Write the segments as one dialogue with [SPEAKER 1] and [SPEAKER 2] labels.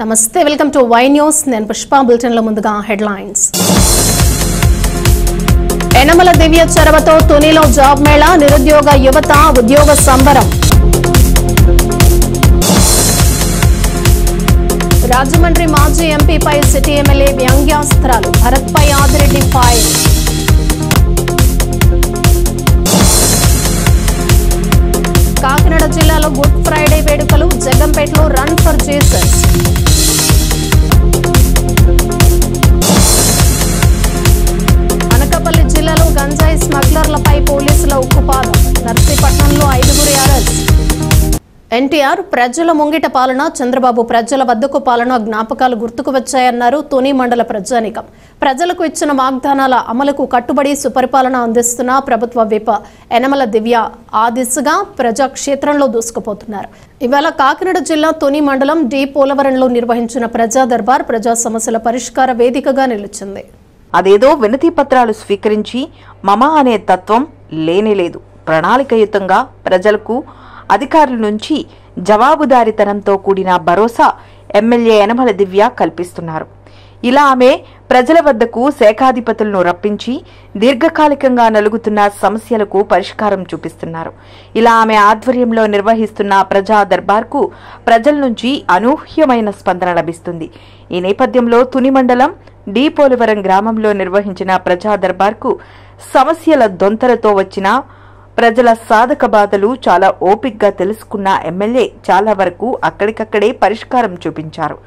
[SPEAKER 1] నమస్తే, welcome to Y news. నేను Pushpa. Bulletin లో ముందుగా హెడ్లైన్స్. యనమల దివ్య చొరవతో తునిలో జాబ్ మేళా, నిరుద్యోగ యువత ఉద్యోగ సంబరం. రాజమండ్రి మాజీ ఎంపీపై సిటీ ఎమ్మెల్యే వ్యంగ్యాస్త్రాలు, భరత్పై ఆదిరెడ్డి ఫైర్. కాకినాడ జిల్లాలో గుడ్ ఫ్రైడే వేడుకలు, జగంపేటలో రన్ ఫర్ జీసస్. అనకాపల్లి జిల్లాలో గంజాయి స్మగ్లర్లపై పోలీసుల ఉక్కుపాదం, నర్సీపట్నంలో 5 అరెస్ట్. ఎన్టీఆర్ ప్రజల ముంగిట పాలన, చంద్రబాబు ప్రజల వద్దకు పాలన జ్ఞాపకాలు గుర్తుకు వచ్చాయన్నారు తుని మండల ప్రజానీకం. ప్రజలకు ఇచ్చిన వాగ్దానాల అమలుకు కట్టుబడి సుపరిపాలన అందిస్తున్న ప్రభుత్వ విప్ యనమల దివ్య ఆ దిశగా ప్రజాక్షేత్రంలో దూసుకుపోతున్నారు. ఇవాళ కాకినాడ జిల్లా తుని మండలం డి పోలవరంలో నిర్వహించిన ప్రజా దర్బార్ ప్రజా సమస్యల పరిష్కార వేదికగా నిలిచింది.
[SPEAKER 2] అదేదో వినతి పత్రాలు స్వీకరించి మమ అనే తత్వం లేనేలేదు. ప్రణాళికయుతంగా ప్రజలకు అధికారుల నుంచి జవాబుదారీతనంతో కూడిన భరోసా ఎమ్మెల్యే యనమల దివ్య కల్పిస్తున్నారు. ఇలా ఆమె ప్రజల వద్దకు శాఖాధిపతులను రప్పించి దీర్ఘకాలికంగా నలుగుతున్న సమస్యలకు పరిష్కారం చూపిస్తున్నారు. ఇలా ఆమె ఆధ్వర్యంలో నిర్వహిస్తున్న ప్రజా దర్బార్కు ప్రజల నుంచి అనూహ్యమైన స్పందన లభిస్తుంది. ఈ నేపథ్యంలో తుని మండలం డి పోలవరం గ్రామంలో నిర్వహించిన ప్రజా దర్బార్కు సమస్యల దొంతరతో వచ్చిన ప్రజల సాధక బాధలు చాలా ఓపిగ్గా తెలుసుకున్న ఎమ్మెల్యే చాలా వరకు అక్కడికక్కడే పరిష్కారం చూపించారు.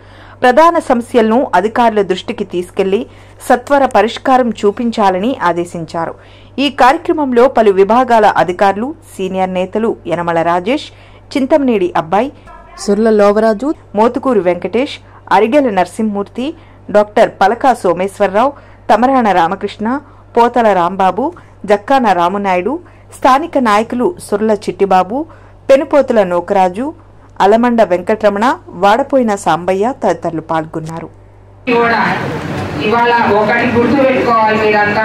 [SPEAKER 2] ప్రధాన సమస్యలను అధికారుల దృష్టికి తీసుకెళ్లి సత్వర పరిష్కారం చూపించాలని ఆదేశించారు. ఈ కార్యక్రమంలో పలు విభాగాల అధికారులు, సీనియర్ నేతలు యనమల రాజేష్, చింతమనేడి అబ్బాయి, సుర్ల లోవరాజు, మోతుకూరు వెంకటేష్, అరిగెల నరసింహమూర్తి, డాక్టర్ పలకా సోమేశ్వరరావు, తమరాణ రామకృష్ణ, పోతల రాంబాబు, జక్కాన రామునాయుడు, స్థానిక నాయకులు సుర్ల చిట్టిబాబు, పెనుపోతుల నోకరాజు, అలమండ వెంకటరమణ, వాడపోయిన సాంబయ్య తదితరులు పాల్గొన్నారు.
[SPEAKER 3] ఇవాళ ఒకటి గుర్తు పెట్టుకోవాలి, మీరంతా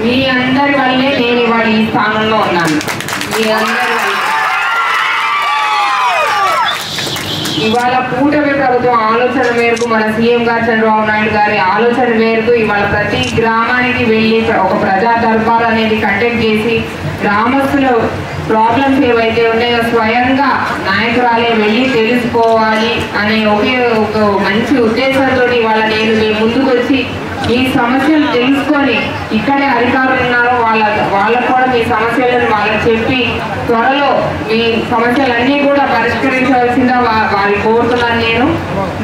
[SPEAKER 3] మీ అందరి వల్లే నేను ఇవాళ ఈ స్థానంలో ఉన్నాను. మీ అందరి ఇవాళ కూటమి ప్రభుత్వం ఆలోచన మేరకు, మన సీఎం గారు చంద్రబాబు నాయుడు గారి ఆలోచన మేరకు ఇవాళ ప్రతి గ్రామానికి వెళ్ళి ఒక ప్రజా దర్బార్ అనేది కండక్ట్ చేసి గ్రామస్తుల ప్రాబ్లమ్స్ ఏవైతే ఉన్నాయో స్వయంగా నాయకురాలే వెళ్ళి తెలుసుకోవాలి అనే ఒక మంచి ఉద్దేశంతో ఇవాళ నేను మీ ముందుకు వచ్చి మీ సమస్యలు తెలుసుకొని ఇక్కడే అధికారులు ఉన్నారో వాళ్ళకు కూడా మీ సమస్యలను వాళ్ళకి చెప్పి త్వరలో మీ సమస్యలన్నీ కూడా పరిష్కరించవలసిందిగా వారికి కోరుతున్నాను. నేను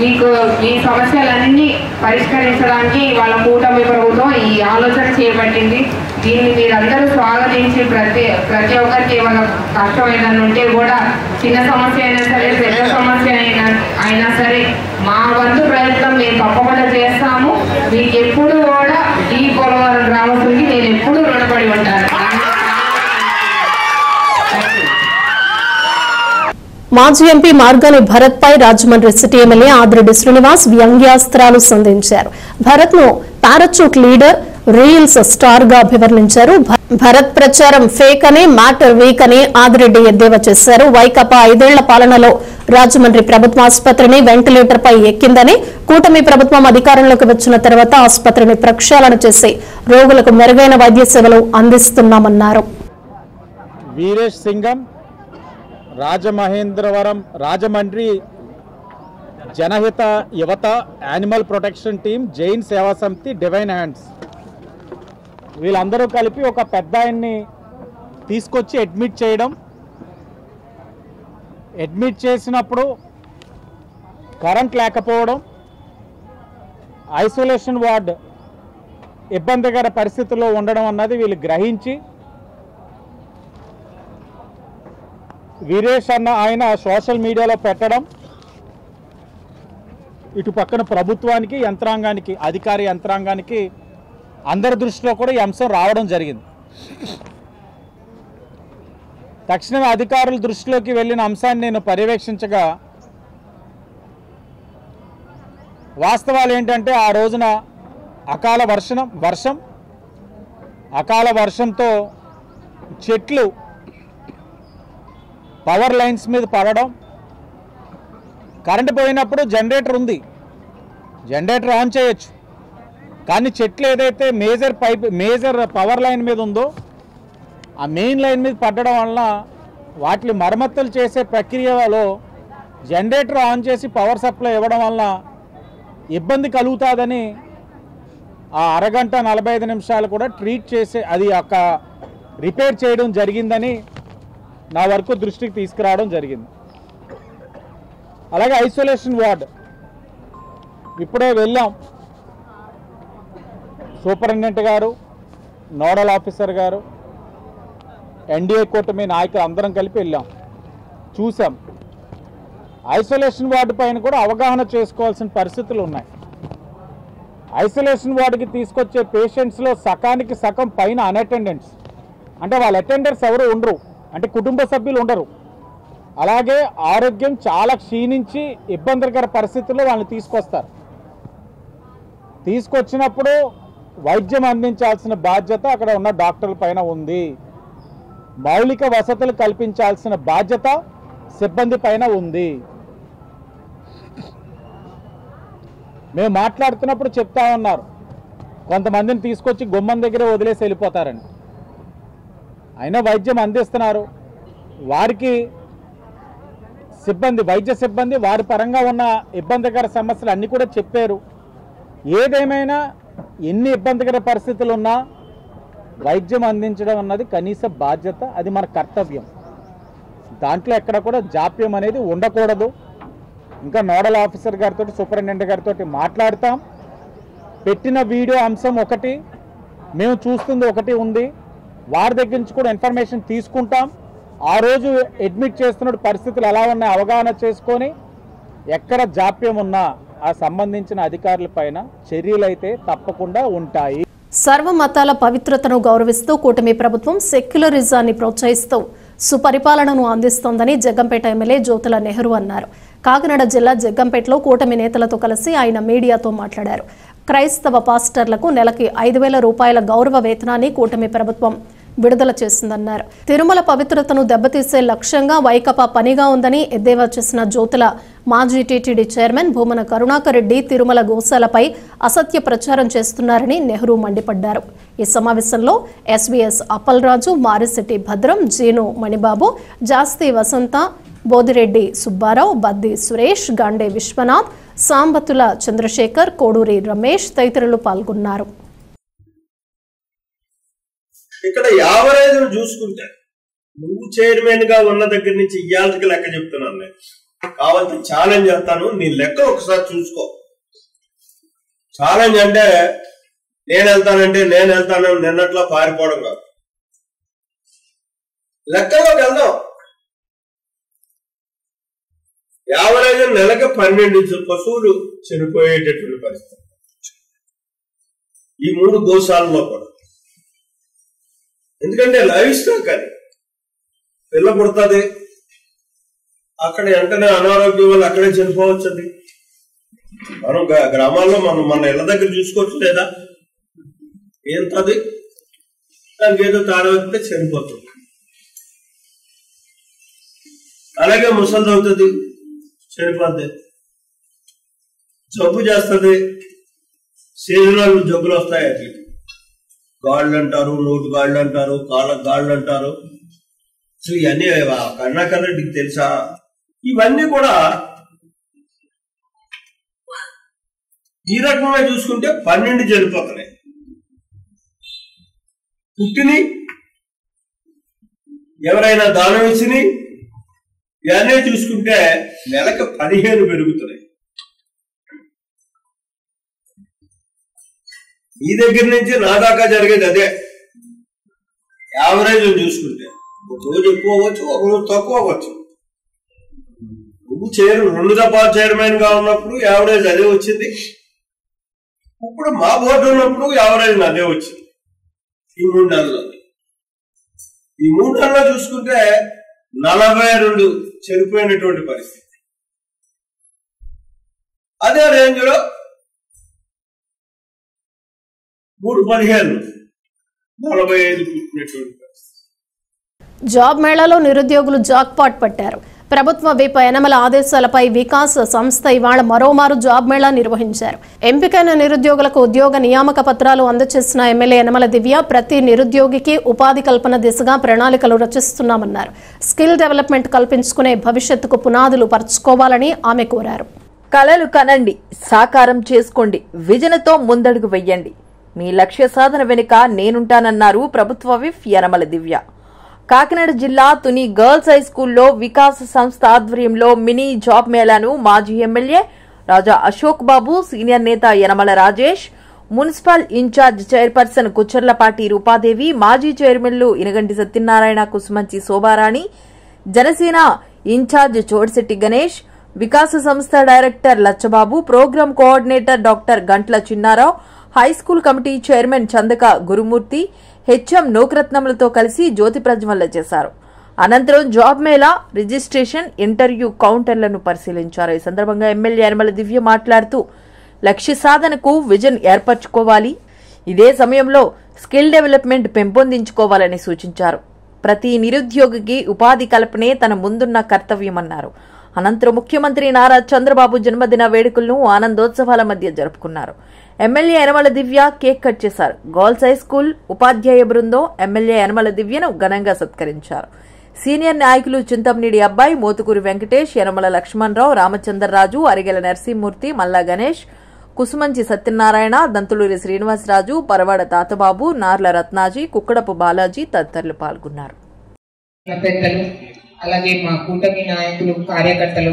[SPEAKER 3] మీకు మీ సమస్యలన్నీ పరిష్కరించడానికి వాళ్ళ కూటమి ప్రభుత్వం ఈ ఆలోచన చేపట్టింది. దీన్ని మీరందరూ స్వాగతించి ప్రతి ఒక్కరికి ఏమైనా కష్టం ఏదైనా ఉంటే కూడా, చిన్న సమస్య అయినా సరే పెద్ద సమస్య అయినా సరే మా వంతు ప్రయత్నం మేము తప్పకుండా చేస్తాము. మీకు ఎప్పుడు కూడా ఈ పోలవరం గ్రామస్తులకి నేను ఎప్పుడు రుణపడి ఉంటాను.
[SPEAKER 1] మాజీ ఎంపీ మార్గాని భరత్ పై రాజమండ్రి సిటీ ఎమ్మెల్యే ఆదిరెడ్డి శ్రీనివాస్ వ్యంగ్యాస్త్రాలు సంధించారు. భరత్ ను పారాచూట్ లీడర్, రీల్స్ స్టార్ గా అభివర్ణించారు. భరత్ ప్రచారం ఫేక్ అని, మ్యాటర్ వీక్ అని ఆదిరెడ్డి ఎద్దేవా చేశారు. వైకాపా 5 ఏళ్ల పాలనలో రాజమండ్రి ప్రభుత్వ ఆసుపత్రిని వెంటిలేటర్ పై ఎక్కిందని, కూటమి ప్రభుత్వం అధికారంలోకి వచ్చిన తర్వాత ఆసుపత్రిని ప్రక్షాళన చేసి రోగులకు మెరుగైన వైద్య సేవలు అందిస్తున్నామన్నారు.
[SPEAKER 4] వీరేష్ సింగం, రాజమహేంద్రవరం, రాజమండ్రి జనహిత యువత, యానిమల్ ప్రొటెక్షన్ టీం, జైన్ సేవా సమితి, డివైన్ హ్యాండ్స్ వీళ్ళందరూ కలిపి ఒక పెద్ద ఆయన్ని తీసుకొచ్చి అడ్మిట్ చేయడం. అడ్మిట్ చేసినప్పుడు కరెంట్ లేకపోవడం, ఐసోలేషన్ వార్డ్ ఇబ్బందికర పరిస్థితుల్లో ఉండడం అన్నది వీళ్ళు గ్రహించి, వీరేష్ అన్న ఆయన సోషల్ మీడియాలో పెట్టడం, ఇటు పక్కన ప్రభుత్వానికి, యంత్రాంగానికి, అధికార యంత్రాంగానికి అందరి దృష్టిలో కూడా ఈ అంశం రావడం జరిగింది. తక్షణమే అధికారుల దృష్టిలోకి వెళ్ళిన అంశాన్ని నేను పర్యవేక్షించగా వాస్తవాలు ఏంటంటే, ఆ రోజున అకాల వర్షంతో చెట్లు పవర్ లైన్స్ మీద పడడం, కరెంటు పోయినప్పుడు జనరేటర్ ఉంది, జనరేటర్ ఆన్ చేయొచ్చు, కానీ చెట్లు ఏదైతే మేజర్ పవర్ లైన్ మీద ఉందో ఆ మెయిన్ లైన్ మీద పడడం వల్ల వాటిని మరమ్మతులు చేసే ప్రక్రియలో జనరేటర్ ఆన్ చేసి పవర్ సప్లై ఇవ్వడం వల్ల ఇబ్బంది కలుగుతుందని ఆ అరగంట 45 నిమిషాలు కూడా ట్రీట్ చేసే అది ఒక రిపేర్ చేయడం జరిగిందని నా వరకు దృష్టికి తీసుకురావడం జరిగింది. అలాగే ఐసోలేషన్ వార్డ్ ఇప్పుడే వెళ్ళాం, సూపరింటెండెంట్ గారు, నోడల్ ఆఫీసర్ గారు, ఎన్డీఏ కూటమి నాయకులు అందరం కలిపి వెళ్ళాం, చూసాం. ఐసోలేషన్ వార్డు పైన కూడా అవగాహన చేసుకోవాల్సిన పరిస్థితులు ఉన్నాయి. ఐసోలేషన్ వార్డుకి తీసుకొచ్చే పేషెంట్స్లో సకానికి సగం పైన అన్అటెండెంట్స్, అంటే వాళ్ళ అటెండర్స్ ఎవరు ఉండరు, అంటే కుటుంబ సభ్యులు ఉండరు. అలాగే ఆరోగ్యం చాలా క్షీణించి ఇబ్బందికర పరిస్థితుల్లో వాళ్ళని తీసుకొస్తారు. తీసుకొచ్చినప్పుడు వైద్యం అందించాల్సిన బాధ్యత అక్కడ ఉన్న డాక్టర్ల పైన ఉంది. మౌలిక వసతులు కల్పించాల్సిన బాధ్యత సిబ్బంది పైన ఉంది. మేము మాట్లాడుతున్నప్పుడు చెప్తా ఉన్నారు, కొంతమందిని తీసుకొచ్చి గుమ్మం దగ్గర వదిలేసి వెళ్ళిపోతారని. అయినా వైద్యం అందిస్తున్నారు. వారికి వైద్య సిబ్బంది వారి పరంగా ఉన్న ఇబ్బందికర సమస్యలు అన్నీ కూడా చెప్పారు. ఏదేమైనా ఎన్ని ఇబ్బందికర పరిస్థితులు ఉన్నా వైద్యం అందించడం అన్నది కనీస బాధ్యత, అది మన కర్తవ్యం. దాంట్లో ఎక్కడ కూడా జాప్యం అనేది ఉండకూడదు. ఇంకా నోడల్ ఆఫీసర్ గారితో, సూపరింటెండెంట్ గారితో మాట్లాడతాం. పెట్టిన వీడియో అంశం ఒకటి, మేము చూస్తుంది ఒకటి ఉంది. వారి దగ్గర నుంచి కూడా ఇన్ఫర్మేషన్ తీసుకుంటాం. ఆ రోజు అడ్మిట్ చేస్తున్న పరిస్థితులు ఎలా ఉన్నాయి అవగాహన చేసుకొని ఎక్కడ జాప్యం ఉన్నా ఆ సంబంధించిన అధికారుల పైన చర్యలైతే తప్పకుండా ఉంటాయి.
[SPEAKER 1] సర్వమతాల పవిత్రతను గౌరవిస్తూ కూటమి ప్రభుత్వం సెక్యులరిజాన్ని ప్రోత్సహిస్తూ సుపరిపాలనను అందిస్తోందని జగ్గంపేట ఎమ్మెల్యే జ్యోతుల నెహ్రూ అన్నారు. కాకినాడ జిల్లా జగ్గంపేటలో కూటమి నేతలతో కలిసి ఆయన మీడియాతో మాట్లాడారు. క్రైస్తవ పాస్టర్లకు నెలకి 5,000 రూపాయల గౌరవ వేతనాన్ని కూటమి ప్రభుత్వం విడుదల చేసిందన్నారు. తిరుమల పవిత్రతను దెబ్బతీసే లక్ష్యంగా వైకాపా పనిగా ఉందని ఎద్దేవా చేసిన జ్యోతుల మాజీ టీటీడీ చైర్మన్ భూమన కరుణాకర్ రెడ్డి తిరుమల గోశాలపై అసత్య ప్రచారం చేస్తున్నారని నెహ్రూ మండిపడ్డారు. ఈ సమావేశంలో ఎస్వీఎస్ అప్పలరాజు, మారిశెట్టి భద్రం, జీను మణిబాబు, జాస్తి వసంత, బోదిరెడ్డి సుబ్బారావు, బద్ది సురేష్, గాండే విశ్వనాథ్, సాంబతుల చంద్రశేఖర్, కోడూరి రమేష్ తదితరులు పాల్గొన్నారు.
[SPEAKER 5] ఇక్కడ యావరేజ్ చూసుకుంటే నువ్వు చైర్మన్ గా ఉన్న దగ్గర నుంచి ఇయ్యాలకి లెక్క చెప్తున్నాను. నేను కావాలంటే ఛాలెంజ్ చేస్తాను, నీ లెక్క ఒకసారి చూసుకో. ఛాలెంజ్ అంటే నేను వెళ్తాను నిన్నట్లా పారిపోవడం కాదు. లెక్కలోకి వెళ్దాం. యావరేజ్ నెలకి 12 పశువులు చనిపోయేటటువంటి పరిస్థితి ఈ 3 గోశాలలో కూడా. ఎందుకంటే లైవ్ స్టాక్ అది పిల్ల పుడుతుంది, అక్కడ వెంటనే అనారోగ్యం వల్ల అక్కడే చనిపోవచ్చు. అది మనం గ్రామాల్లో మన ఇళ్ల దగ్గర చూసుకోవచ్చు లేదా ఏంటది, దానికి ఏదో తారవెత్తే చనిపోతుంది. అలాగే ముసలి అవుతుంది, చనిపోద్ది. జబ్బు చేస్తుంది, సీజనల్ జబ్బులు వస్తాయి. అట్లా గాళ్ళు అంటారు, నోటు గాళ్ళు అంటారు, కాళ్ళకు గాళ్ళు అంటారు. అసలు ఇవన్నీ కరుణాకర్ రెడ్డికి తెలుసా? ఇవన్నీ కూడా ఈ రకంగా చూసుకుంటే 12 చనిపోతున్నాయి. పుట్టిని ఎవరైనా దానం ఇచ్చిని ఇవన్నీ చూసుకుంటే నెలకు 15 పెరుగుతున్నాయి. ఈ దగ్గర నుంచి నా దాకా జరిగేది అదే. యావరేజ్ చూసుకుంటే ఒక రోజు ఎక్కువ అవ్వచ్చు, ఒక రోజు తక్కువ అవ్వచ్చు. నువ్వు 2 దఫాలు చైర్మన్ గా ఉన్నప్పుడు యావరేజ్ అదే వచ్చింది. ఇప్పుడు మా బోర్డు ఉన్నప్పుడు యావరేజ్ అదే వచ్చింది. ఈ 3 నెలల్లో చూసుకుంటే 42 చనిపోయినటువంటి పరిస్థితి. అదే రేంజ్ లో 3-15 45 పుట్టినటువంటి పరిస్థితి.
[SPEAKER 1] జాబ్ మేళాలో నిరుద్యోగులు జాక్పాట్ పట్టారు. ప్రభుత్వ విప్ యనమల ఆదేశాలపై వికాస్ సంస్థ ఇవాళ మరోమారు జాబ్ మేళా నిర్వహించారు. ఎంపికైన నిరుద్యోగులకు ఉద్యోగ నియామక పత్రాలు అందజేసిన ఎమ్మెల్యే యనమల దివ్య ప్రతి నిరుద్యోగికి ఉపాధి కల్పన దిశగా ప్రణాళికలు రచిస్తున్నామన్నారు. స్కిల్ డెవలప్మెంట్ కల్పించుకునే భవిష్యత్తుకు పునాదులు పరుచుకోవాలని ఆమె కోరారు.
[SPEAKER 2] కలలు కనండి, సాకారం చేసుకోండి, విజన్తో ముందడుగు వెయ్యండి. మీ లక్ష్య సాధన వెనుక నేనుంటానన్నారు ప్రభుత్వ విప్ యనమల దివ్య. కాకినాడ జిల్లా తుని గర్ల్స్ హై స్కూల్లో వికాస్ సంస్థ ఆధ్వర్యంలో మినీ జాబ్ మేళాను మాజీ ఎమ్మెల్యే రాజా అశోక్ బాబు, సీనియర్ నేత Yanamala Rajesh, municipal incharge chairperson Kuchcharlapati Rupadevi, మాజీ చైర్మన్లు ఇనగంటి సత్యనారాయణ, కుసుమంచి శోభారాణి, జనసేన ఇన్ఛార్జ్ చోడిశెట్టి గణేష్, వికాస్ సంస్థ director Lachchababu, program coordinator doctor Gantla Chinnarao, high school committee chairman Chandaka Gurumurthy, HM నూకరత్నములతో కలిసి జ్యోతి ప్రజ్వలన చేశారు. అనంతరం జాబ్ మేళా, రిజిస్ట్రేషన్, ఇంటర్వ్యూ కౌంటర్లను పరిశీలించారు. ఈ సందర్భంగా ఎమ్మెల్యే యనమల దివ్య మాట్లాడుతూ లక్ష్య సాధనకు విజన్ ఏర్పరచుకోవాలి, ఇదే సమయంలో స్కిల్ డెవలప్మెంట్ పెంపొందించుకోవాలని సూచించారు. ప్రతి నిరుద్యోగికి ఉపాధి కల్పనే తన ముందున్న కర్తవ్యమన్నారు. అనంతరం ముఖ్యమంత్రి నారా చంద్రబాబు జన్మదిన వేడుకలను ఆనందోత్సవాల మధ్య జరుపుకున్నారు. ఎమ్మెల్యే యనమల దివ్య కేక్ కట్ చేశారు. గర్ల్స్ హై స్కూల్ ఉపాధ్యాయ బృందం ఎమ్మెల్యే యనమల దివ్యను ఘనంగా సత్కరించారు. సీనియర్ నాయకులు చింతమనేడి అబ్బాయి, మోతుకూరి వెంకటేష్, యనమల లక్ష్మణరావు, రామచంద్రరాజు, అరిగెల నరసింహమూర్తి, మల్లా గణేష్, కుసుమంచి సత్యనారాయణ, దంతులూరి శ్రీనివాసరాజు, పరవాడ తాతబాబు, నార్ల రత్నాజీ, కుక్కడపు బాలాజీ తదితరులు పాల్గొన్నారు.
[SPEAKER 3] అలాగే మా కూటమి నాయకులు, కార్యకర్తలు,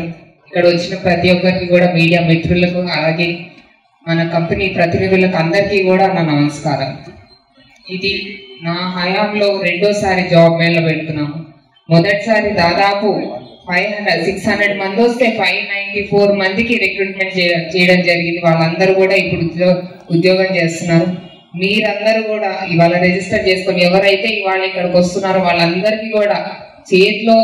[SPEAKER 3] ఇక్కడ వచ్చిన ప్రతి ఒక్కరికి కూడా, మీడియా మిత్రులకు, అలాగే మన కంపెనీ ప్రతినిధులకు అందరికీ కూడా నా నమస్కారం. ఇది నా హయాంలో రెండోసారి జాబ్ మేళా పెడుతున్నాము. మొదటిసారి దాదాపు 600 మంది వస్తే 594 మందికి రిక్రూట్మెంట్ చేయడం జరిగింది. వాళ్ళందరూ కూడా ఇప్పుడు ఉద్యోగం చేస్తున్నారు. మీరందరూ కూడా ఇవాళ రిజిస్టర్ చేసుకొని ఎవరైతే ఇవాళ ఇక్కడికి వస్తున్నారో వాళ్ళందరికీ కూడా చేతిలో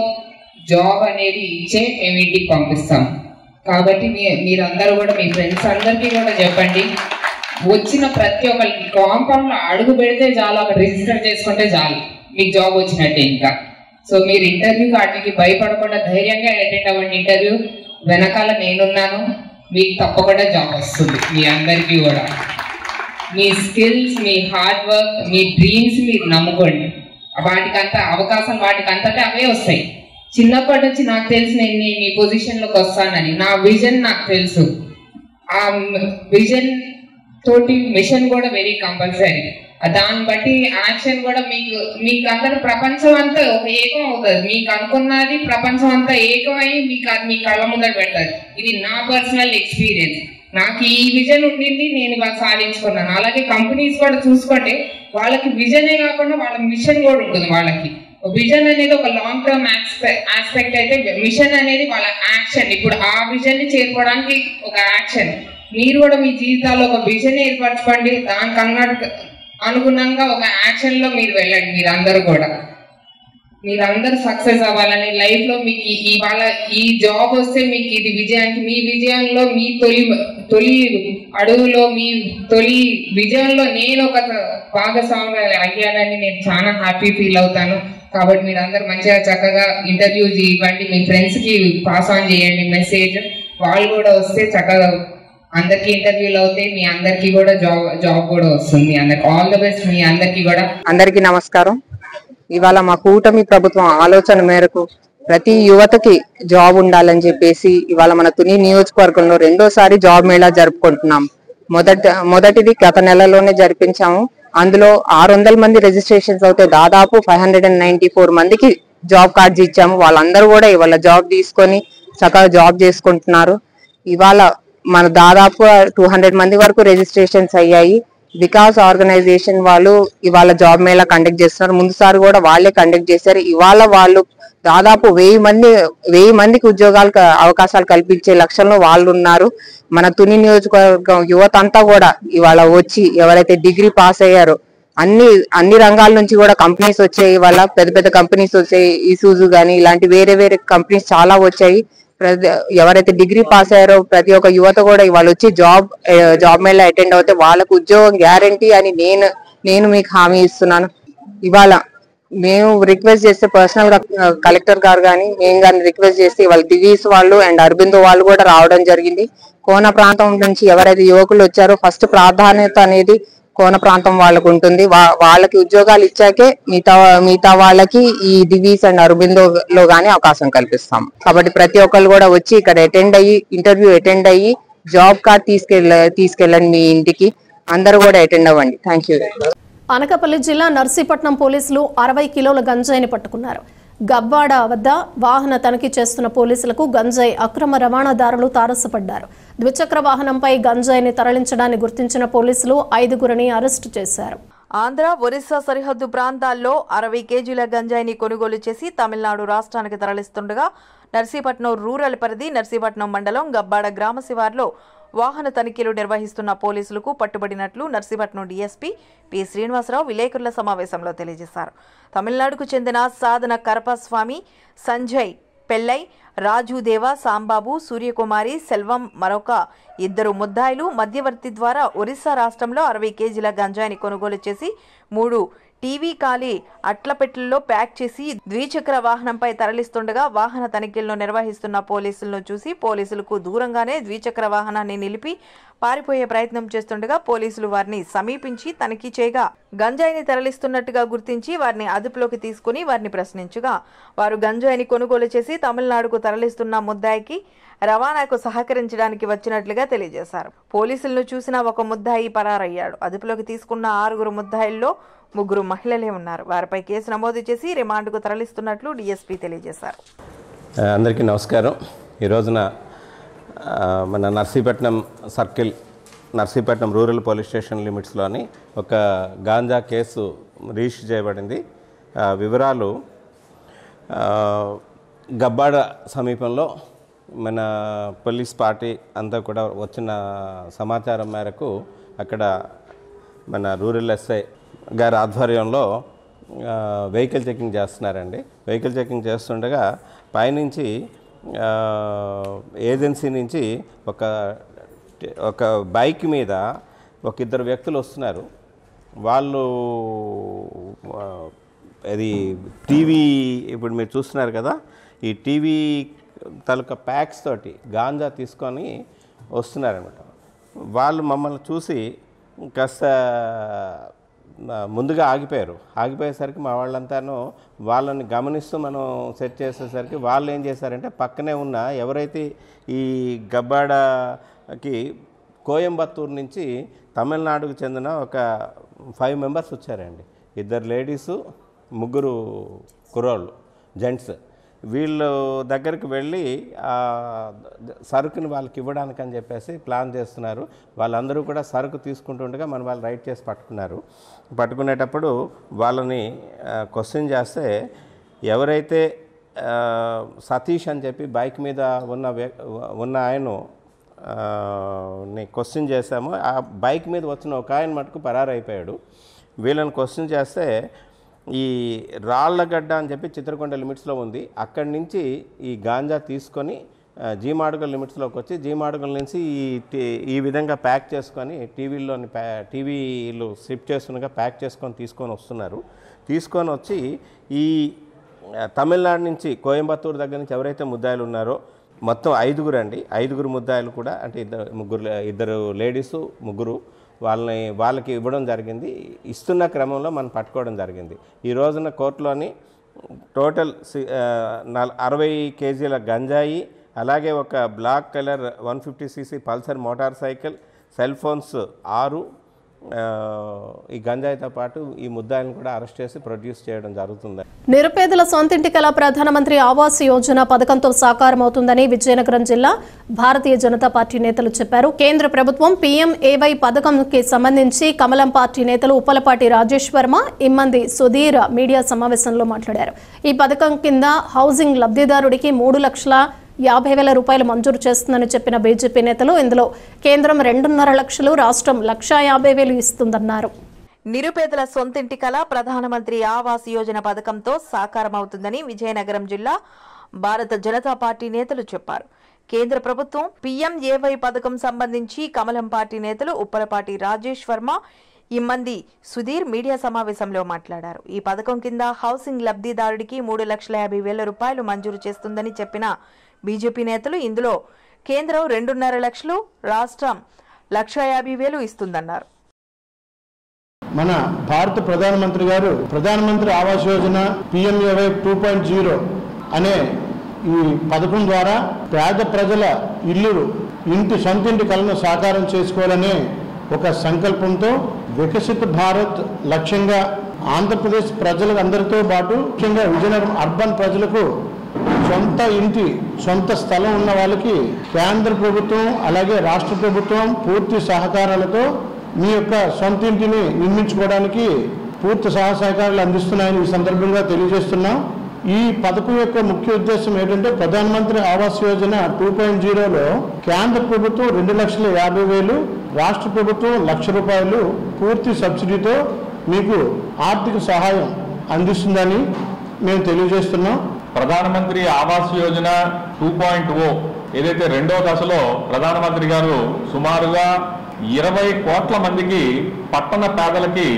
[SPEAKER 3] జాబ్ అనేది ఇచ్చే మేము ఇంటికి పంపిస్తాం. కాబట్టి మీరందరూ కూడా మీ ఫ్రెండ్స్ అందరికీ కూడా చెప్పండి. వచ్చిన ప్రతి ఒక్కరికి కాంపౌండ్ లో అడుగు పెడితే చాలు, అక్కడ రిజిస్టర్ చేసుకుంటే చాలు, మీకు జాబ్ వచ్చినట్టే. ఇంకా సో మీరు ఇంటర్వ్యూ వాటికి భయపడకుండా ధైర్యంగా అటెండ్ అవ్వండి. ఇంటర్వ్యూ వెనకాల నేనున్నాను, మీకు తప్పకుండా జాబ్ వస్తుంది. మీ అందరికీ కూడా మీ స్కిల్స్, మీ హార్డ్ వర్క్, మీ డ్రీమ్స్ మీరు నమ్ముకోండి. వాటికంతా అవకాశం వాటికంతటే అవే వస్తాయి. చిన్నప్పటి నుంచి నాకు తెలిసి నేను ఈ పొజిషన్లోకి వస్తానని నా విజన్ నాకు తెలుసు. ఆ విజన్ తోటి మిషన్ కూడా వెరీ కంపల్సరీ. దాన్ని బట్టి యాక్షన్ కూడా మీకు అందరు ప్రపంచం అంతా ఒక ఏకం అవుతుంది. మీకు అనుకున్నది ప్రపంచం అంతా ఏకమై మీ కళ్ళ ముందర పెడతారు. ఇది నా పర్సనల్ ఎక్స్పీరియన్స్. నాకు ఈ విజన్ ఉండింది, నేను ఇవాళ సాధించుకున్నాను. అలాగే కంపెనీస్ కూడా చూసుకోండి, వాళ్ళకి విజనే కాకుండా వాళ్ళ మిషన్ కూడా ఉంటుంది. వాళ్ళకి విజన్ అనేది ఒక లాంగ్ టర్మ్ ఆస్పెక్ట్ అయితే, మిషన్ అనేది వాళ్ళ యాక్షన్. ఇప్పుడు ఆ విజన్ ని చేరుకోవడానికి ఒక యాక్షన్. మీరు కూడా మీ జీవితాల్లో ఒక విజన్ ఏర్పరచుకోండి, దానికి అనుగుణంగా ఒక యాక్షన్ లో మీరు వెళ్ళండి. మీరందరూ సక్సెస్ అవ్వాలని లైఫ్ లో మీకు ఇవాళ ఈ జాబ్ వస్తే మీకు ఇది విజయానికి, మీ విజయంలో మీ తొలి అడుగులో, మీ తొలి విజయంలో నేను ఒక భాగస్వామి అయ్యానని నేను చాలా హ్యాపీ ఫీల్ అవుతాను. కాబట్టి మీరు అందరు మంచిగా చక్కగా ఇంటర్వ్యూ ఇవ్వండి, మీ ఫ్రెండ్స్ కి పాస్ ఆన్ చేయండి మెసేజ్. వాళ్ళు కూడా వస్తే చక్కగా అందరికి ఇంటర్వ్యూలు అవుతాయి, మీ అందరికి కూడా జాబ్ కూడా వస్తుంది. అందరికి ఆల్ ద బెస్ట్. మీ అందరికి కూడా
[SPEAKER 6] అందరికి నమస్కారం. ఇవాళ మా కూటమి ప్రభుత్వం ఆలోచన మేరకు ప్రతి యువతకి జాబ్ ఉండాలని చెప్పేసి ఇవాళ మన తుని నియోజకవర్గంలో రెండోసారి జాబ్ మేళా జరుపుకుంటున్నాం. మొదటిది గత నెలలోనే జరిపించాము. అందులో 600 మంది రిజిస్ట్రేషన్స్ అవుతే దాదాపు 594 మందికి జాబ్ కార్డ్స్ ఇచ్చాము. వాళ్ళందరూ కూడా ఇవాళ జాబ్ తీసుకొని చక్కగా జాబ్ చేసుకుంటున్నారు. ఇవాళ మన దాదాపు 200 మంది వరకు రిజిస్ట్రేషన్స్ అయ్యాయి. వికాస్ ఆర్గనైజేషన్ వాళ్ళు ఇవాళ జాబ్ మేళా కండక్ట్ చేస్తున్నారు. ముందుసారి కూడా వాళ్ళే కండక్ట్ చేశారు. ఇవాళ వాళ్ళు దాదాపు 1000 మందికి అవకాశాలు కల్పించే లక్ష్యంలో వాళ్ళు ఉన్నారు. మన తుని నియోజకవర్గం యువత అంతా కూడా ఇవాళ వచ్చి ఎవరైతే డిగ్రీ పాస్ అయ్యారో అన్ని రంగాల నుంచి కూడా కంపెనీస్ వచ్చాయి. ఇవాళ పెద్ద కంపెనీస్ వచ్చాయి. ఈసూజు గానీ ఇలాంటి వేరే కంపెనీస్ చాలా వచ్చాయి. ఎవరైతే డిగ్రీ పాస్ అయ్యారో ప్రతి ఒక్క యువత కూడా ఇవాళ వచ్చి జాబ్ మేళా అటెండ్ అవుతే వాళ్ళకు ఉద్యోగం గ్యారంటీ అని నేను మీకు హామీ ఇస్తున్నాను. ఇవాళ మేము రిక్వెస్ట్ చేస్తే పర్సనల్ గా కలెక్టర్ గారు కానీ మేము కానీ రిక్వెస్ట్ చేస్తే వాళ్ళ దివీస్ వాళ్ళు అండ్ అరబిందో వాళ్ళు కూడా రావడం జరిగింది. కోన ప్రాంతం నుంచి ఎవరైతే యువకులు వచ్చారో ఫస్ట్ ప్రాధాన్యత అనేది కోన ప్రాంతం వాళ్ళకు ఉంటుంది. వాళ్ళకి ఉద్యోగాలు ఇచ్చాకే మిగతా వాళ్ళకి ఈ దివీస్ అండ్ అరబిందోలో గానీ అవకాశం కల్పిస్తాం. కాబట్టి ప్రతి ఒక్కరు కూడా వచ్చి ఇక్కడ ఇంటర్వ్యూ అటెండ్ అయ్యి జాబ్ కార్డ్ తీసుకెళ్ళండి మీ ఇంటికి. అందరూ కూడా అటెండ్ అవ్వండి. Thank you.
[SPEAKER 1] అనకాపల్లి జిల్లా నర్సీపట్నం పోలీసులు 60 కిలోల గంజాయిని పట్టుకున్నారు. గబ్బాడ వద్ద వాహన తనిఖీ చేస్తున్న పోలీసులకు గంజాయి అక్రమ రవాణాదారులు తారసపడ్డారు. ద్విచక్ర వాహనంపై గంజాయిని తరలించడాన్ని గుర్తించిన పోలీసులు 5గురిని అరెస్టు చేశారు.
[SPEAKER 2] ఆంధ్ర, ఒరిస్సా సరిహద్దు ప్రాంతాల్లో 60 కేజీల గంజాయిని కొనుగోలు చేసి తమిళనాడు రాష్ట్రానికి తరలిస్తుండగా నర్సీపట్నం రూరల్ పరిధి నర్సీపట్నం మండలం గబ్బాడ గ్రామ శివార్లో వాహన తనిఖీలు నిర్వహిస్తున్న పోలీసులకు పట్టుబడినట్లు నర్సీపట్నం డీఎస్పీ పి శ్రీనివాసరావు విలేకరుల సమావేశంలో తెలియజేశారు. తమిళనాడుకు చెందిన సాధన కరపస్వామి, సంజయ్ పెల్లై, రాజుదేవ, సాంబాబు, సూర్యకుమారి, సెల్వం మరొక 2 ముద్దాయిలు మధ్యవర్తి ద్వారా ఒరిస్సా రాష్ట్రంలో 60 కేజీల గంజాయిని కొనుగోలు చేసి 3 టీవీ ఖాళీ అట్లపెట్టెల్లో ప్యాక్ చేసి ద్విచక్ర వాహనంపై తరలిస్తుండగా వాహన తనిఖీలను నిర్వహిస్తున్న పోలీసులను చూసి పోలీసులకు దూరంగానే ద్విచక్ర వాహనాన్ని నిలిపి పారిపోయే ప్రయత్నం చేస్తుండగా పోలీసులు వారిని సమీపించి తనిఖీ చేయగా గంజాయిని తరలిస్తున్నట్టుగా గుర్తించి వారిని అదుపులోకి తీసుకుని వారిని ప్రశ్నించగా వారు గంజాయిని కొనుగోలు చేసి తమిళనాడుకు తరలిస్తున్న ముద్దాయికి రవాణాకు సహకరించడానికి వచ్చినట్లుగా తెలియజేశారు. పోలీసులను చూసిన ఒక ముద్దాయి పరారయ్యాడు. అదుపులోకి తీసుకున్న 6 ముద్దాయిల్లో 3 మహిళలే ఉన్నారు. వారిపై కేసు నమోదు చేసి రిమాండ్కు తరలిస్తున్నట్లు డీఎస్పీ తెలియజేశారు.
[SPEAKER 7] అందరికీ నమస్కారం. ఈ రోజున మన Narsipatnam circle, Narsipatnam rural police station లిమిట్స్లోని ఒక గాంజా కేసు రిజిస్టర్ చేయబడింది. వివరాలు గబ్బాడ సమీపంలో మన పోలీస్ పార్టీ అంతా కూడా వచ్చిన సమాచారం మేరకు అక్కడ మన రూరల్ ఎస్ఐ గారి ఆధ్వర్యంలో వెహికల్ చెకింగ్ చేస్తున్నారండి. వెహికల్ చెకింగ్ చేస్తుండగా పైనుంచి ఏజెన్సీ నుంచి ఒక బైక్ మీద ఒక 2 వ్యక్తులు వస్తున్నారు. వాళ్ళు అది టీవీ, ఇప్పుడు మీరు చూస్తున్నారు కదా, ఈ టీవీ తాలూకా ప్యాక్స్ తోటి గాంజా తీసుకొని వస్తున్నారనమాట. వాళ్ళు మమ్మల్ని చూసి కాస్త ముందుగా ఆగిపోయేసరికి మా వాళ్ళంతాను వాళ్ళని గమనిస్తూ మనం సెట్ చేసేసరికి వాళ్ళు ఏం చేశారంటే పక్కనే ఉన్న ఎవరైతే ఈ గబ్బాడకి కోయంబత్తూరు నుంచి తమిళనాడుకు చెందిన ఒక 5 మెంబర్స్ వచ్చారండి. 2 లేడీసు, 3 కుర్రోళ్ళు జెంట్స్. వీళ్ళు దగ్గరికి వెళ్ళి సరుకుని వాళ్ళకి ఇవ్వడానికి అని చెప్పేసి ప్లాన్ చేస్తున్నారు. వాళ్ళందరూ కూడా సరుకు తీసుకుంటుండగా మన వాళ్ళు రైడ్ చేసి పట్టుకునేటప్పుడు వాళ్ళని క్వశ్చన్ చేస్తే ఎవరైతే సతీష్ అని చెప్పి బైక్ మీద ఉన్న ఆయన క్వశ్చన్ చేశామో ఆ బైక్ మీద వచ్చిన ఒక ఆయన మటుకు పరారైపోయాడు. వీళ్ళని క్వశ్చన్ చేస్తే ఈ రాళ్లగడ్డ అని చెప్పి చిత్రకొండ లిమిట్స్లో ఉంది, అక్కడి నుంచి ఈ గాంజా తీసుకొని జీమాడుగల్ లిమిట్స్లోకి వచ్చి జీమాడుగల్ నుంచి ఈ విధంగా ప్యాక్ చేసుకొని టీవీలు షిఫ్ట్ చేస్తుండగా ప్యాక్ తీసుకొని వస్తున్నారు. తీసుకొని వచ్చి ఈ తమిళనాడు నుంచి కోయంబత్తూరు దగ్గర నుంచి ఎవరైతే ముద్దాయిలు ఉన్నారో మొత్తం 5 అండి, 5 ముద్దాయిలు కూడా, అంటే 2 లేడీసు, 3 వాళ్ళకి ఇవ్వడం జరిగింది. ఇస్తున్న క్రమంలో మనం పట్టుకోవడం జరిగింది. ఈ రోజున కోర్టులోని టోటల్ 60 కేజీల గంజాయి, అలాగే ఒక black colour 150cc Pulsar motorcycle, cell phones 6, ఈ గంజాయితో పాటు ఈ ముద్దాయిలను కూడా అరెస్ట్ చేసి ప్రొడ్యూస్ చేయడం జరుగుతుంది.
[SPEAKER 1] నిరుపేదల సొంతింటి కల ప్రధానమంత్రి ఆవాస్ యోజన పథకంతో సాకారమవుతుందని విజయనగరం జిల్లా భారతీయ జనతా పార్టీ నేతలు చెప్పారు. కేంద్ర ప్రభుత్వం PMAY పథకంకి సంబంధించి కమలం పార్టీ నేతలు ఉప్పలపాటి రాజేష్ వర్మ, ఇమ్మంది సుధీర్ మీడియా సమావేశంలో మాట్లాడారు. ఈ పథకం కింద హౌసింగ్ లబ్ధిదారుడికి 3,50,000 రూపాయలు మంజూరు చేస్తుందని చెప్పిన బీజేపీ నేతలు ఇందులో కేంద్రం 2.5 లక్షలు, రాష్ట్రం 1,50,000 ఇస్తుందన్నారు.
[SPEAKER 2] నిరుపేదల సొంతింటి కల ప్రధానమంత్రి ఆవాస్ యోజన పథకంతో సాకారమవుతుందని విజయనగరం జిల్లా భారత జనతా పార్టీ నేతలు చెప్పారు. కేంద్ర ప్రభుత్వం PMAY పథకం సంబంధించి కమలం పార్టీ నేతలు ఉప్పలపాటి రాజేష్ వర్మ, ఇమ్మంది సుధీర్ మీడియా సమావేశంలో మాట్లాడారు. ఈ పథకం కింద హౌసింగ్ లబ్ధిదారుడికి 3,50,000 రూపాయలు మంజూరు చేస్తుందని చెప్పిన బీజేపీ నేతలు ఇందులో కేంద్రం 2.5 లక్షలు, రాష్ట్రం 1,50,000 ఇస్తుందన్నారు.
[SPEAKER 8] మన భారత ప్రధానమంత్రి గారు ప్రధానమంత్రి ఆవాస్ యోజన PMAY 2.0 అనే ఈ పథకం ద్వారా పేద ప్రజల సొంత ఇంటి కలను సాకారం చేసుకోవాలనే ఒక సంకల్పంతో వికసిత భారత్ లక్ష్యంగా ఆంధ్రప్రదేశ్ ప్రజలకు అందరితో పాటు ముఖ్యంగా విజయనగరం అర్బన్ ప్రజలకు సొంత స్థలం ఉన్న వాళ్ళకి కేంద్ర ప్రభుత్వం అలాగే రాష్ట్ర ప్రభుత్వం పూర్తి సహకారాలతో మీ యొక్క సొంత ఇంటిని నిర్మించుకోవడానికి పూర్తి సహకారాలు అందిస్తున్నాయని ఈ సందర్భంగా తెలియజేస్తున్నాం. ఈ పథకం యొక్క ముఖ్య ఉద్దేశం ఏంటంటే ప్రధానమంత్రి ఆవాస్ యోజన 2.0లో కేంద్ర ప్రభుత్వం 2,50,000, రాష్ట్ర ప్రభుత్వం 1,00,000 రూపాయలు పూర్తి సబ్సిడీతో మీకు ఆర్థిక సహాయం అందిస్తుందని మేము తెలియజేస్తున్నాం.
[SPEAKER 9] ప్రధానమంత్రి ఆవాస్ యోజన 2.0 ఏదైతే రెండవ దశలో ప్రధానమంత్రి గారు సుమారుగా 20 కోట్ల మందికి పట్టణ పేదలకి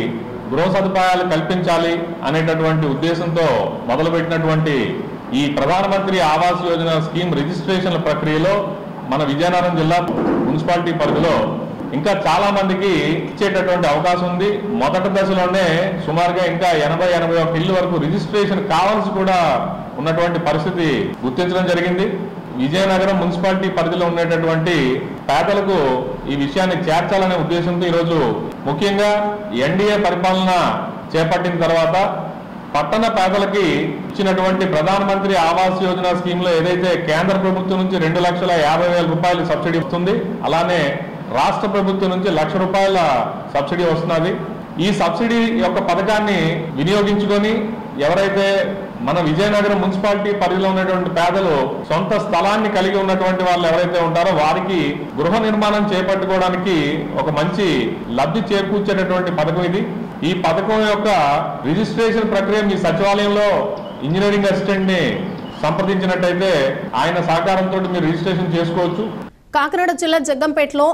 [SPEAKER 9] గృహ సదుపాయాలు కల్పించాలి అనేటటువంటి ఉద్దేశంతో మొదలుపెట్టినటువంటి ఈ ప్రధానమంత్రి ఆవాస్ యోజన స్కీమ్ రిజిస్ట్రేషన్ల ప్రక్రియలో మన విజయనగరం జిల్లా మున్సిపాలిటీ పరిధిలో ఇంకా చాలా మందికి ఇచ్చేటటువంటి అవకాశం ఉంది. మొదటి దశలోనే సుమారుగా ఇంకా 80-81 ఇళ్ల వరకు రిజిస్ట్రేషన్ కావాల్సి కూడా ఉన్నటువంటి పరిస్థితి గుర్తించడం జరిగింది. విజయనగరం మున్సిపాలిటీ పరిధిలో ఉండేటటువంటి పేదలకు ఈ విషయాన్ని చేర్చాలనే ఉద్దేశంతో ఈరోజు ముఖ్యంగా ఎన్డీఏ పరిపాలన చేపట్టిన తర్వాత పట్టణ పేదలకి ఇచ్చినటువంటి ప్రధానమంత్రి ఆవాస్ యోజన స్కీమ్ లో ఏదైతే కేంద్ర ప్రభుత్వం నుంచి 2,50,000 రూపాయలు సబ్సిడీ వస్తుంది, అలానే రాష్ట్ర ప్రభుత్వం నుంచి 1,00,000 రూపాయల సబ్సిడీ వస్తున్నది. ఈ సబ్సిడీ యొక్క పథకాన్ని వినియోగించుకొని ఎవరైతే మన విజయనగరం మున్సిపాలిటీ పరిధిలో ఉన్నటువంటి పేదలు సొంత స్థలాన్ని కలిగి ఉన్నటువంటి వాళ్ళు ఎవరైతే ఉంటారో వారికి గృహ నిర్మాణం చేపట్టుకోవడానికి ఒక మంచి లబ్ధి చేకూర్చేటటువంటి పథకం ఇది. ఈ పథకం యొక్క రిజిస్ట్రేషన్ ప్రక్రియ మీ సచివాలయంలో ఇంజనీరింగ్ అసిస్టెంట్ ని సంప్రదించినట్టయితే ఆయన సహకారంతో మీరు రిజిస్ట్రేషన్ చేసుకోవచ్చు.
[SPEAKER 1] కాకినాడ జిల్లా జగ్గంపేటలో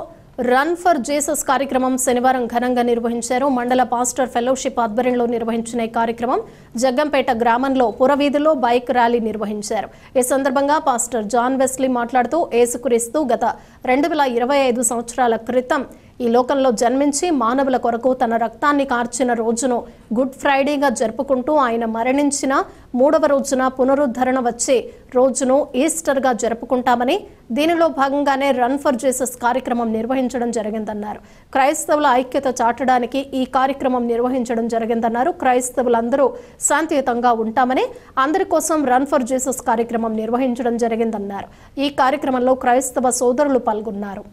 [SPEAKER 1] రన్ ఫర్ జీసస్ కార్యక్రమం శనివారం ఘనంగా నిర్వహించారు. మండల పాస్టర్ ఫెలోషిప్ ఆధ్వర్యంలో నిర్వహించిన ఈ కార్యక్రమం జగ్గంపేట గ్రామంలో పురవీధిలో బైక్ ర్యాలీ నిర్వహించారు. ఈ సందర్భంగా పాస్టర్ జాన్ వెస్లీ మాట్లాడుతూ యేసుక్రీస్తు గత 2025 సంవత్సరాల క్రితం ఈ లోకంలో జన్మించి మానవుల కొరకు తన రక్తాన్ని కార్చిన రోజును గుడ్ ఫ్రైడేగా జరుపుకుంటూ ఆయన మరణించిన 3వ రోజున పునరుద్ధరణ వచ్చే రోజును ఈస్టర్గా జరుపుకుంటామని, దీనిలో భాగంగానే రన్ ఫర్ జీసస్ కార్యక్రమం నిర్వహించడం జరిగిందన్నారు. క్రైస్తవుల ఐక్యత చాటడానికి ఈ కార్యక్రమం నిర్వహించడం జరిగిందన్నారు. క్రైస్తవులందరూ శాంతియుతంగా ఉంటామని, అందరి కోసం రన్ ఫర్ జీసస్ కార్యక్రమం నిర్వహించడం జరిగిందన్నారు. ఈ కార్యక్రమంలో క్రైస్తవ సోదరులు పాల్గొన్నారు.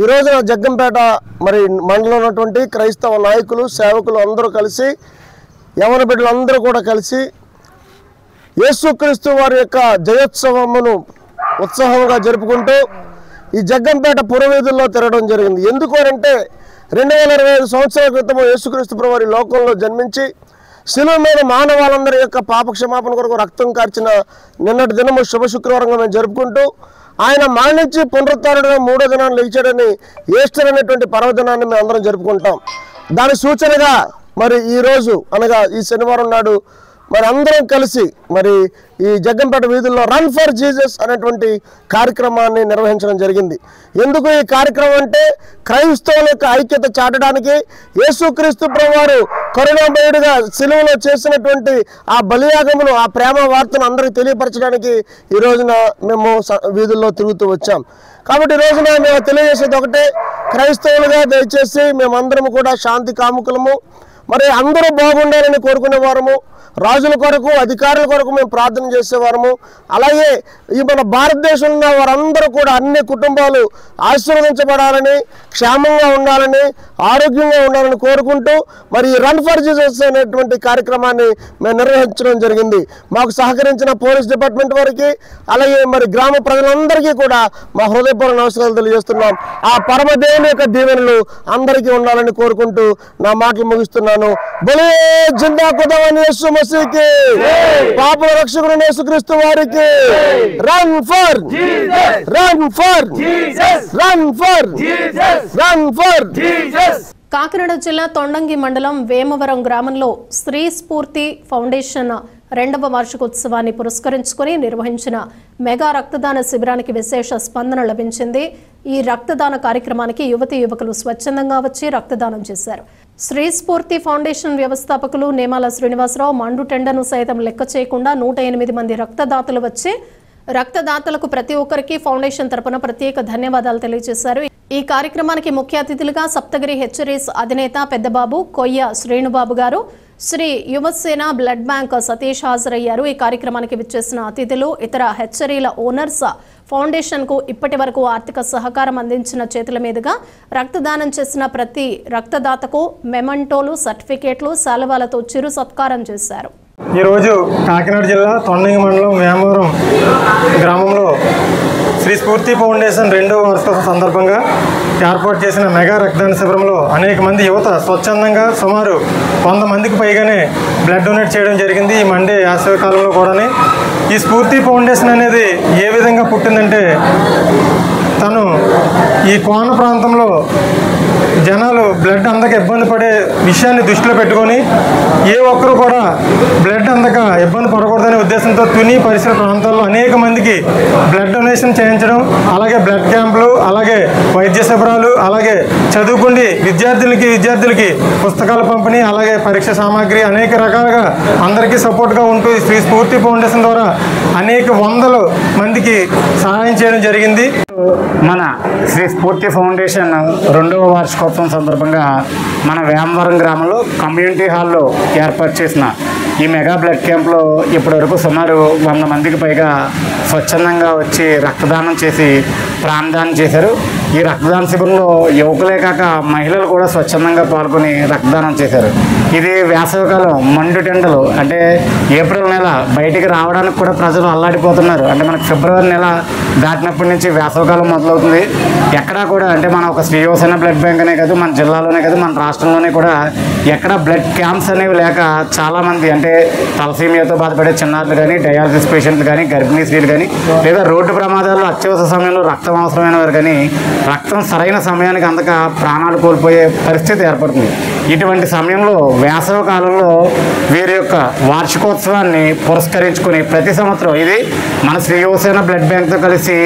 [SPEAKER 10] ఈ రోజున జగ్గంపేట మండలంలో ఉన్నటువంటి క్రైస్తవ నాయకులు, సేవకులు అందరూ కలిసి, యవన బిడ్డలందరూ కూడా కలిసి యేసుక్రీస్తు వారి యొక్క జయోత్సవమును ఉత్సాహంగా జరుపుకుంటూ ఈ జగ్గంపేట పురవీధుల్లో తిరగడం జరిగింది. ఎందుకు అంటే 2025 సంవత్సరాల క్రితం యేసుక్రీస్తు ప్రభువారి లోకంలో జన్మించి శిలువ మీద మానవాళ్ళందరి యొక్క పాప క్షమాపణ కొరకు రక్తం కార్చిన నిన్నటి దినము శుభ శుక్రవారంగా మేము జరుపుకుంటూ ఆయన మరణించి పునరుత్థానుడిగా 3వ దినాన్ని లేచాడని ఈస్టర్ అనేటువంటి పర్వదినాన్ని మేము అందరం జరుపుకుంటాం. దాని సూచనగా ఈ రోజు అనగా ఈ శనివారం నాడు అందరం కలిసి ఈ జగ్గంపేట వీధుల్లో రన్ ఫర్ జీసస్ అనేటువంటి కార్యక్రమాన్ని నిర్వహించడం జరిగింది. ఎందుకు ఈ కార్యక్రమం అంటే క్రైస్తవుల యొక్క ఐక్యత చాటడానికి, యేసుక్రీస్తు ప్రభువారు కరుణామయుడిగా సిలువలో చేసినటువంటి ఆ బలియాగమును, ఆ ప్రేమ వార్తను అందరికీ తెలియపరచడానికి ఈ రోజున మేము వీధుల్లో తిరుగుతూ వచ్చాం. కాబట్టి ఈ రోజున మేము తెలియజేసేది ఒకటే, క్రైస్తవులుగా దయచేసి మేమందరము కూడా శాంతి కాముకులము, అందరూ బాగుండాలని కోరుకునే వారము, రాజుల కొరకు అధికారుల కొరకు మేము ప్రార్థన చేసేవారము. అలాగే ఈ మన భారతదేశంలో ఉన్న వారందరూ కూడా అన్ని కుటుంబాలు ఆశీర్వదించబడాలని, క్షేమంగా ఉండాలని, ఆరోగ్యంగా ఉండాలని కోరుకుంటూ మరి రన్ ఫర్ జీసస్ అనేటువంటి కార్యక్రమాన్ని మేము నిర్వహించడం జరిగింది. మాకు సహకరించిన పోలీస్ డిపార్ట్మెంట్ వారికి, అలాగే మరి గ్రామ ప్రజలందరికీ కూడా మా హృదయపూర్వక నమస్కారాలు తెలియజేస్తున్నాం. ఆ పరమదేవుని యొక్క దీవెనలు అందరికీ ఉండాలని కోరుకుంటూ నా మాటలు ముగిస్తున్నాను. బోలే జిందా ఖుదావని యేసు మసీహ్కి, పాపుల రక్షకుడైన యేసుక్రీస్తు వారికి. Run for Jesus, run for Jesus, run for Jesus, run for Jesus.
[SPEAKER 1] Kakinada జిల్లా తొండంగి మండలం వేమవరం గ్రామంలో స్త్రీ స్ఫూర్తి ఫౌండేషన్ 2వ వార్షికోత్సవాన్ని పురస్కరించుకుని నిర్వహించిన మెగా రక్తదాన శిబిరానికి విశేష స్పందన లభించింది. ఈ రక్తదాన కార్యక్రమానికి యువతీ యువకులు స్వచ్ఛందంగా వచ్చి రక్తదానం చేశారు. స్త్రీ స్ఫూర్తి ఫౌండేషన్ వ్యవస్థాపకులు నేమాల శ్రీనివాసరావు మండు టెండను సైతం లెక్క చేయకుండా 108 మంది రక్తదాతలు వచ్చి రక్తదాతలకు ప్రతి ఒక్కరికి ఫౌండేషన్ తరపున ప్రత్యేక ధన్యవాదాలు తెలియజేశారు. ఈ కార్యక్రమానికి ముఖ్య అతిథులుగా సప్తగిరి హెచ్చరీస్ అధినేత పెద్దబాబు కొయ్య శ్రీనుబాబు గారు, శ్రీ యువసేన బ్లడ్ బ్యాంక్ సతీష్ హాజరయ్యారు. ఈ కార్యక్రమానికి విచ్చేసిన అతిథులు ఇతర హెచ్చరీల ఓనర్స్ ఫౌండేషన్ కు ఇప్పటి వరకు ఆర్థిక సహకారం అందించిన చేతుల మీదుగా రక్తదానం చేసిన ప్రతి రక్తదాతకు మెమంటోలు, సర్టిఫికేట్లు, శాలువాలతో చిరు సత్కారం చేశారు.
[SPEAKER 11] ఈరోజు కాకినాడ జిల్లా తొండంగి మండలం వేమవరం గ్రామంలో శ్రీ స్ఫూర్తి ఫౌండేషన్ 2వ వార్షికోత్సవం సందర్భంగా ఏర్పాటు చేసిన మెగా రక్తదాన శిబిరంలో అనేక మంది యువత స్వచ్ఛందంగా సుమారు 100 మందికి పైగానే బ్లడ్ డొనేట్ చేయడం జరిగింది. ఈ మండే వేసవి కాలంలో కూడా ఈ స్ఫూర్తి ఫౌండేషన్ అనేది ఏ విధంగా పుట్టిందంటే, తను ఈ కోన ప్రాంతంలో జనాలు బ్లడ్ అందక ఇబ్బంది పడే విషయాన్ని దృష్టిలో పెట్టుకొని ఏ ఒక్కరు కూడా బ్లడ్ అందక ఇబ్బంది పడకూడదనే ఉద్దేశంతో తుని పరిసర ప్రాంతాల్లో అనేక మందికి బ్లడ్ డొనేషన్ చేయించడం, అలాగే బ్లడ్ క్యాంపులు, అలాగే వైద్య శిబిరాలు, అలాగే చదువుకుండి విద్యార్థులకి పుస్తకాల పంపిణీ, అలాగే పరీక్ష సామాగ్రి అనేక రకాలుగా అందరికీ సపోర్ట్గా ఉంటూ ఈ శ్రీ స్ఫూర్తి ఫౌండేషన్ ద్వారా అనేక వందల మందికి సహాయం చేయడం జరిగింది.
[SPEAKER 12] మన శ్రీ స్ఫూర్తి ఫౌండేషన్ 2వ వార్షికోత్సవం సందర్భంగా మన వేమవరం గ్రామంలో కమ్యూనిటీ హాల్లో ఏర్పాటు చేసిన ఈ మెగా బ్లడ్ క్యాంప్లో ఇప్పటివరకు సుమారు 100 మందికి పైగా స్వచ్ఛందంగా వచ్చి రక్తదానం చేసి ప్రాణదానం చేశారు. ఈ రక్తదాన శిబిరంలో యువకులే కాక మహిళలు కూడా స్వచ్ఛందంగా పాల్గొని రక్తదానం చేశారు. ఇది వేసవికాలం మండు టెండలు, అంటే ఏప్రిల్ నెల బయటికి రావడానికి కూడా ప్రజలు అల్లాడిపోతున్నారు. అంటే మనకు ఫిబ్రవరి నెల దాటినప్పటి నుంచి వేసవికాలం మొదలవుతుంది. ఎక్కడా కూడా అంటే మన ఒక శ్రీ యువసేన బ్లడ్ బ్యాంక్ అనే కాదు, మన జిల్లాలోనే కాదు, మన రాష్ట్రంలోనే కూడా ఎక్కడ బ్లడ్ క్యాంప్స్ అనేవి లేక చాలామంది అంటే తలసీమియాతో బాధపడే చిన్నారులు కానీ, డయాలసిస్ పేషెంట్లు కానీ, గర్భిణీ స్త్రీలు కానీ, లేదా రోడ్డు ప్రమాదాల్లో అత్యవసర సమయంలో రక్తం అవసరమైన వారు కానీ రక్తం సరైన సమయానికి అందక ప్రాణాలు కోల్పోయే పరిస్థితి ఏర్పడుతుంది. ఇటువంటి సమయంలో వేసవి కాలంలో వీరి యొక్క వార్షికోత్సవాన్ని పురస్కరించుకొని ప్రతి సంవత్సరం ఇది మన శ్రీ యువసేన బ్లడ్ బ్యాంక్తో కలిసి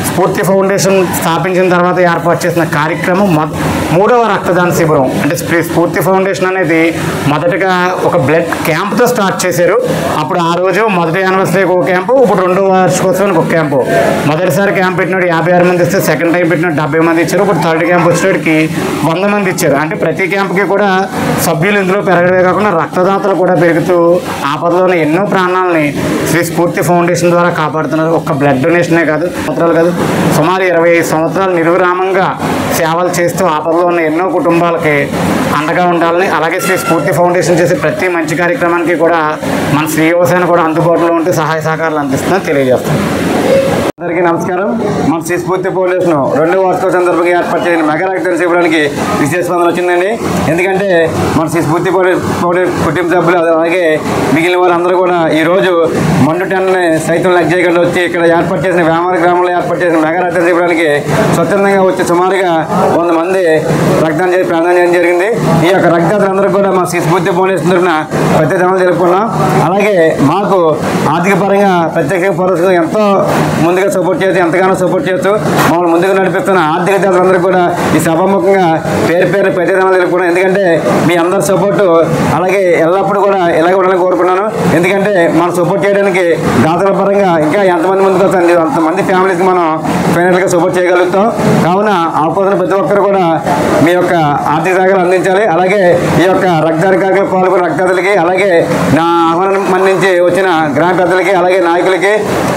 [SPEAKER 12] స్ఫూర్తి ఫౌండేషన్ స్థాపించిన తర్వాత ఏర్పాటు చేసిన కార్యక్రమం 3వ రక్తదాన శిబిరం. అంటే స్ఫూర్తి ఫౌండేషన్ అనేది మొదటగా ఒక బ్లడ్ క్యాంప్తో స్టార్ట్ చేశారు. అప్పుడు ఆ రోజు మొదటి యానివర్సరీకి ఒక క్యాంపు, ఇప్పుడు 2వ వార్షికోత్సవానికి ఒక క్యాంపు. మొదటిసారి క్యాంప్ పెట్టినప్పుడు 56 మంది ఇస్తే, సెకండ్ టైం పెట్టినప్పుడు 70 మంది ఇచ్చారు. ఇప్పుడు థర్డ్ క్యాంప్ వచ్చేటికి 100 మంది ఇచ్చారు. అంటే ప్రతి క్యాంప్కి కూడా సభ్యులు ఇందులో పెరగడమే కాకుండా రక్తదాతలు కూడా పెరుగుతూ ఆపదలోని ఎన్నో ప్రాణాలని శ్రీ స్ఫూర్తి ఫౌండేషన్ ద్వారా కాపాడుతున్నారు. ఒక్క బ్లడ్ డొనేషనే కాదు, సంవత్సరాలు కాదు, సుమారు 25 సంవత్సరాలు నిర్విరామంగా సేవలు చేస్తూ ఆపదలో ఉన్న ఎన్నో కుటుంబాలకి అండగా ఉండాలని, అలాగే శ్రీ స్ఫూర్తి ఫౌండేషన్ చేసే ప్రతి మంచి కార్యక్రమానికి కూడా మన శ్రీ యువసేన కూడా అందుబాటులో ఉంటూ సహాయ సహకారాలు అందిస్తుందని తెలియజేస్తాం. అందరికీ నమస్కారం. మన శ్రీ స్ఫూర్తి ఫౌండేషన్ 2వ వార్షికోత్సవం సందర్భంగా ఏర్పాటు చేసిన మెగా రక్తదాన శిబిరానికి విశేష స్పందన వచ్చిందండి. ఎందుకంటే మన శ్రీ స్ఫూర్తి ఫౌండేషన్ కుటుంబ సభ్యులు అలాగే మిగిలిన వారందరూ కూడా ఈరోజు మండు టెండని సైతం లెక్క చేయకుండా వచ్చి ఇక్కడ ఏర్పాటు చేసిన వేమవరం గ్రామంలో ఏర్పాటు చేసిన మెగా రక్తదాన శిబిరానికి స్వచ్ఛందంగా వచ్చి సుమారుగా 100 మంది రక్తదానం చేసి ప్రార్థన చేయడం జరిగింది. ఈ యొక్క రక్తదాతలందరూ కూడా మా శ్రీ స్ఫూర్తి ఫౌండేషన్ తరఫున ప్రత్యేక ధన్యవాదాలు తెలుపుకున్నాం. అలాగే మాకు ఆర్థిక పరంగా ప్రత్యేకంగా పరోక్షంగా ఎంతో ముందుగా సపోర్ట్ చేసి ఎంతగానో సపోర్ట్ చేస్తూ మమ్మల్ని ముందుకు నడిపిస్తున్న ఆర్థిక దాతలందరూ కూడా ఈ సభాముఖంగా పేరు ప్రత్యేక ధన్యవాదాలు తెలుపుకున్నాను. ఎందుకంటే మీ అందరి సపోర్టు అలాగే ఎల్లప్పుడూ కూడా ఇలాగే ఉండాలని కోరుకున్నాను. ఎందుకంటే మనం సపోర్ట్ చేయడానికి దాతల పరంగా ఇంకా ఎంతమంది ముందుకు వస్తుంది, అంతమంది ఫ్యామిలీస్కి మనం ఫైనల్గా సపోర్ట్ చేయగలుగుతాం. కావున ఆపదన ప్రతి ఒక్కరు కూడా మీ యొక్క ఆర్థిక సహకారం అందించాలి. అలాగే ఈ యొక్క రక్తదాన కార్యక్రమంలో పాల్గొన్న రక్తదాతలకి అలాగే నా ఆహ్వానం మన నుంచి వచ్చిన గ్రామ పెద్దలకి, అలాగే నాయకులకి,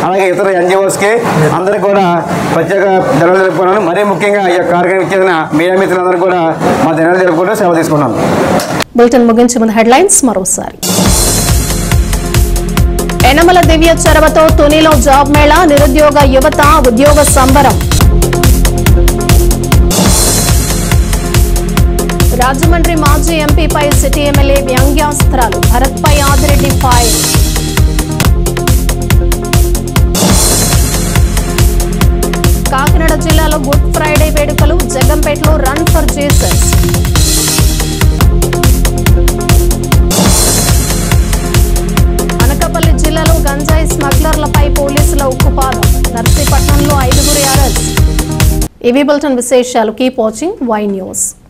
[SPEAKER 12] అలాగే ఇతర ఎన్జిఓస్కి అందరికీ కూడా ప్రత్యేక ధన్యవాదాలు తెలుపుకున్నాను. మరీ ముఖ్యంగా ఈ యొక్క కార్యక్రమం ఇచ్చిన మీడియా మిత్రులందరూ కూడా మా ధన్యవాదాలు తెలుపుకుంటూ సెలవు తీసుకున్నాను.
[SPEAKER 1] బులెటిన్ ముగించే ముందు హెడ్లైన్స్ మరోసారి. యనమల దివ్య చొరవతో తునిలో జాబ్ మేళా, నిరుద్యోగ యువత ఉద్యోగ సంబరం. రాజమండ్రి మాజీ ఎంపీపై సిటీ ఎమ్మెల్యే వ్యంగ్యాస్త్రాలు, భరత్పై ఆదిరెడ్డి ఫైర్. కాకినాడ జిల్లాలో గుడ్ ఫ్రైడే వేడుకలు, జగంపేటలో రన్ ఫర్ జీసస్. అనకాపల్లి జిల్లాలో గంజాయి స్మగ్లర్లపై పోలీసుల ఉక్కుపాదం, నర్సీపట్నంలో 5 అరెస్ట్. ఇవి బులెటిన్ విశేషాలు. Keep watching Y news.